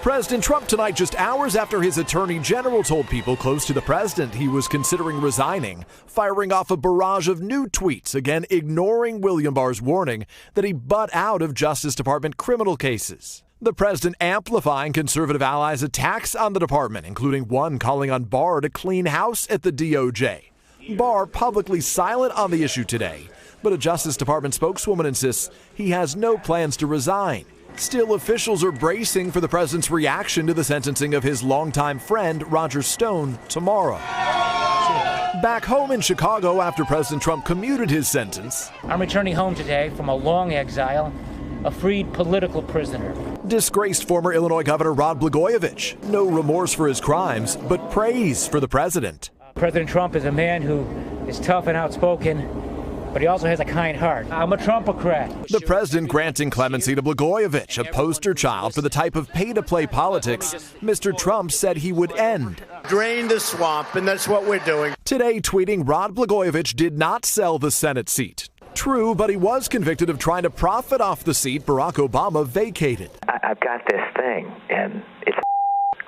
President Trump tonight, just hours after his attorney general told people close to the president he was considering resigning, firing off a barrage of new tweets, again ignoring William Barr's warning that he butt out of Justice Department criminal cases. The president amplifying conservative allies' attacks on the department, including one calling on Barr to clean house at the DOJ. Barr publicly silent on the issue today, but a Justice Department spokeswoman insists he has no plans to resign. Still, officials are bracing for the president's reaction to the sentencing of his longtime friend, Roger Stone, tomorrow. Back home in Chicago after President Trump commuted his sentence. I'm returning home today from a long exile, a freed political prisoner. Disgraced former Illinois Governor Rod Blagojevich. No remorse for his crimes, but praise for the president. President Trump is a man who is tough and outspoken, but he also has a kind heart. I'm a Trumpocrat. The president granting clemency to Blagojevich, a poster child for the type of pay-to-play politics Mr. Trump said he would end. Drain the swamp, and that's what we're doing. Today, tweeting Rod Blagojevich did not sell the Senate seat. True, but he was convicted of trying to profit off the seat Barack Obama vacated. I've got this thing, and it's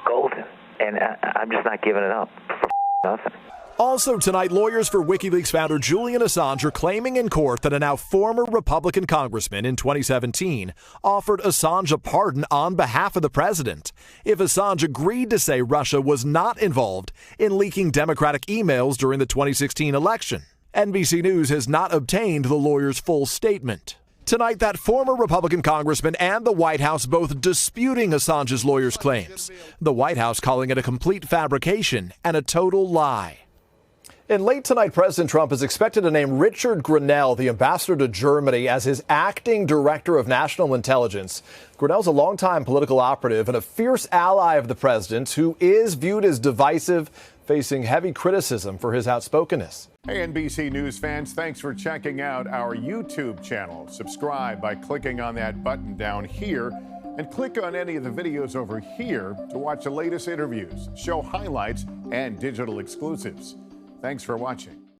golden, and I'm just not giving it up for nothing. Also tonight, lawyers for WikiLeaks founder Julian Assange are claiming in court that a now former Republican congressman in 2017 offered Assange a pardon on behalf of the president if Assange agreed to say Russia was not involved in leaking Democratic emails during the 2016 election. NBC News has not obtained the lawyer's full statement. Tonight, that former Republican congressman and the White House both disputing Assange's lawyer's claims. The White House calling it a complete fabrication and a total lie. And late tonight, President Trump is expected to name Richard Grenell, the ambassador to Germany, as his acting director of national intelligence. Grenell's a longtime political operative and a fierce ally of the president who is viewed as divisive, facing heavy criticism for his outspokenness. Hey, NBC News fans, thanks for checking out our YouTube channel. Subscribe by clicking on that button down here and click on any of the videos over here to watch the latest interviews, show highlights, and digital exclusives. Thanks for watching.